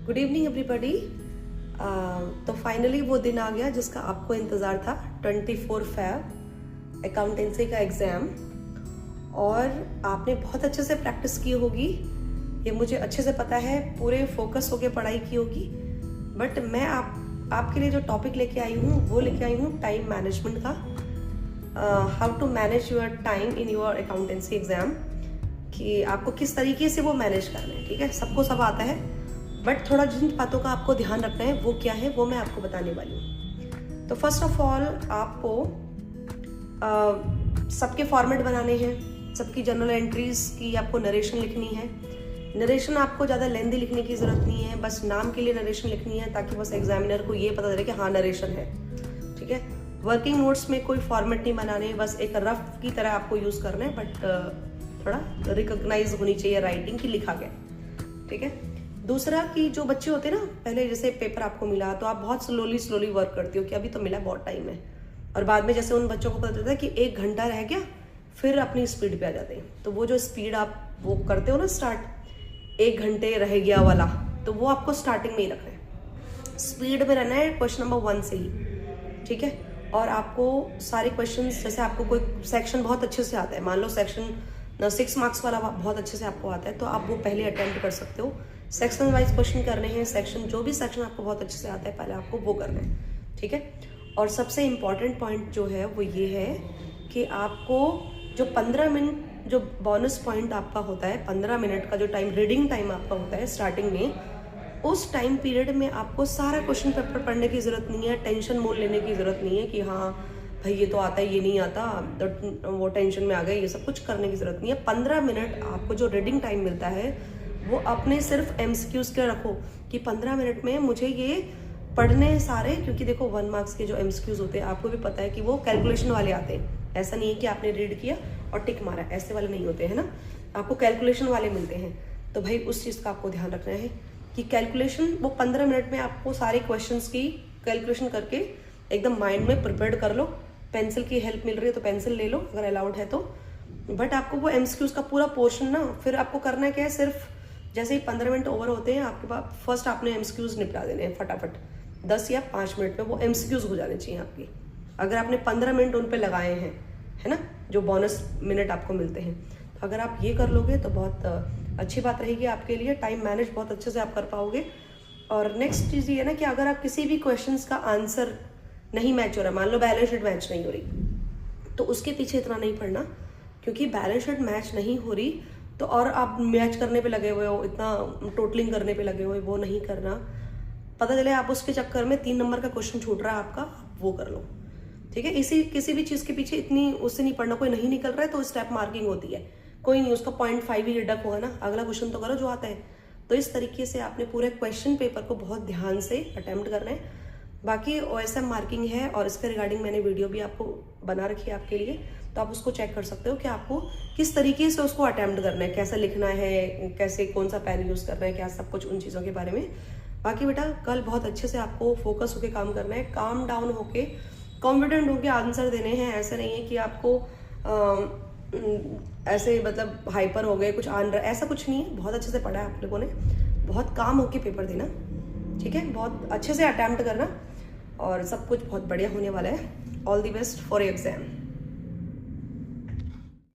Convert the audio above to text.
Good evening everybody. तो finally वो दिन आ गया जिसका आपको इंतज़ार था, 24 फेब अकाउंटेंसी का एग्ज़ाम। और आपने बहुत अच्छे से प्रैक्टिस की होगी, ये मुझे अच्छे से पता है, पूरे फोकस होके पढ़ाई की होगी। बट मैं आपके लिए जो टॉपिक लेके आई हूँ वो लेके आई हूँ टाइम मैनेजमेंट का, how to manage your time in your accountancy exam, कि आपको किस तरीके से वो मैनेज करना है। ठीक है, सबको सब आता है, बट थोड़ा जिन बातों का आपको ध्यान रखना है वो क्या है वो मैं आपको बताने वाली हूँ। तो फर्स्ट ऑफ ऑल आपको सबके फॉर्मेट बनाने हैं, सबकी जर्नल एंट्रीज की आपको नरेशन लिखनी है। नरेशन आपको ज़्यादा लेंदी लिखने की ज़रूरत नहीं है, बस नाम के लिए नरेशन लिखनी है ताकि बस एग्जामिनर को ये पता चले कि हाँ नरेशन है। ठीक है, वर्किंग नोट्स में कोई फॉर्मेट नहीं बनाने, बस एक रफ की तरह आपको यूज़ करना है, बट थोड़ा रिकॉग्नाइज होनी चाहिए राइटिंग की लिखा गया। ठीक है, दूसरा कि जो बच्चे होते हैं ना, पहले जैसे पेपर आपको मिला तो आप बहुत स्लोली वर्क करते हो कि अभी तो मिला बहुत टाइम है, और बाद में जैसे उन बच्चों को पता चलता है कि 1 घंटा रह गया, फिर अपनी स्पीड पे आ जाते हैं। तो वो जो स्पीड आप वो करते हो ना स्टार्ट 1 घंटे रह गया वाला, तो वो आपको स्टार्टिंग में ही रखना है, स्पीड में रहना है क्वेश्चन नंबर 1 से ही। ठीक है, और आपको सारे क्वेश्चन, जैसे आपको कोई सेक्शन बहुत अच्छे से आता है, मान लो सेक्शन 6 मार्क्स वाला बहुत अच्छे से आपको आता है, तो आप वो पहले अटेम्प्ट कर सकते हो। सेक्शन वाइज क्वेश्चन करने हैं, सेक्शन जो भी सेक्शन आपको बहुत अच्छे से आता है पहले आपको वो करना है। ठीक है, और सबसे इम्पॉर्टेंट पॉइंट जो है वो ये है कि आपको जो 15 मिनट जो बोनस पॉइंट आपका होता है, 15 मिनट का जो टाइम रीडिंग टाइम आपका होता है स्टार्टिंग में, उस टाइम पीरियड में आपको सारा क्वेश्चन पेपर पढ़ने की ज़रूरत नहीं है, टेंशन मोड लेने की ज़रूरत नहीं है कि हाँ भाई ये तो आता है ये नहीं आता, तो वो टेंशन में आ गए, ये सब कुछ करने की ज़रूरत नहीं है। 15 मिनट आपको जो रीडिंग टाइम मिलता है वो अपने सिर्फ MCQs के रखो कि 15 मिनट में मुझे ये पढ़ने सारे, क्योंकि देखो 1 मार्क्स के जो MCQs होते हैं आपको भी पता है कि वो कैलकुलेशन वाले आते हैं। ऐसा नहीं है कि आपने रीड किया और टिक मारा, ऐसे वाले नहीं होते हैं ना, आपको कैलकुलेशन वाले मिलते हैं। तो भाई उस चीज़ का आपको ध्यान रखना है कि कैलकुलेशन वो 15 मिनट में आपको सारे क्वेश्चंस की कैलकुलेशन करके एकदम माइंड में प्रिपेयर कर लो। पेंसिल की हेल्प मिल रही है तो पेंसिल ले लो अगर अलाउड है तो, बट आपको वो MCQs का पूरा पोर्शन ना, फिर आपको करना क्या है, सिर्फ जैसे ही 15 मिनट ओवर होते हैं आपके पास, फर्स्ट आपने MCQs निपटा देने हैं फटाफट, 10 या 5 मिनट में वो MCQs हो जाने चाहिए आपकी, अगर आपने 15 मिनट उन पे लगाए हैं, है ना, जो बोनस मिनट आपको मिलते हैं। तो अगर आप ये कर लोगे तो बहुत अच्छी बात रहेगी आपके लिए, टाइम मैनेज बहुत अच्छे से आप कर पाओगे। और नेक्स्ट चीज़ ये है ना कि अगर आप किसी भी क्वेश्चन का आंसर नहीं मैच हो रहा, मान लो बैलेंस शीट मैच नहीं हो रही, तो उसके पीछे इतना नहीं पढ़ना, क्योंकि बैलेंस शीट मैच नहीं हो रही तो और आप मैच करने पे लगे हुए हो, इतना टोटलिंग करने पे लगे हुए, वो नहीं करना। पता चले आप उसके चक्कर में 3 नंबर का क्वेश्चन छूट रहा है आपका, वो कर लो। ठीक है, इसी किसी भी चीज़ के पीछे इतनी उससे नहीं पढ़ना। कोई नहीं निकल रहा है तो स्टेप मार्किंग होती है, कोई नहीं, उसका 0.5 ही डिडक्ट होगा ना, अगला क्वेश्चन तो करो जो आता है। तो इस तरीके से आपने पूरे क्वेश्चन पेपर को बहुत ध्यान से अटेम्प्ट करना है। बाकी OSM मार्किंग है और इसके रिगार्डिंग मैंने वीडियो भी आपको बना रखी है आपके लिए, तो आप उसको चेक कर सकते हो कि आपको किस तरीके से उसको अटेम्प्ट करना है, कैसे लिखना है, कैसे कौन सा पेन यूज़ करना है, क्या सब कुछ उन चीज़ों के बारे में। बाकी बेटा कल बहुत अच्छे से आपको फोकस होके काम करना है, काम डाउन होके कॉन्फिडेंट होके आंसर देने हैं। ऐसे नहीं है कि आपको ऐसे मतलब हाइपर हो गए, कुछ आन रहा, ऐसा कुछ नहीं है। बहुत अच्छे से पढ़ा है आप लोगों ने, बहुत काम होके पेपर देना। ठीक है, बहुत अच्छे से अटेम्प्ट करना और सब कुछ बहुत बढ़िया होने वाला है। All the best for your exam.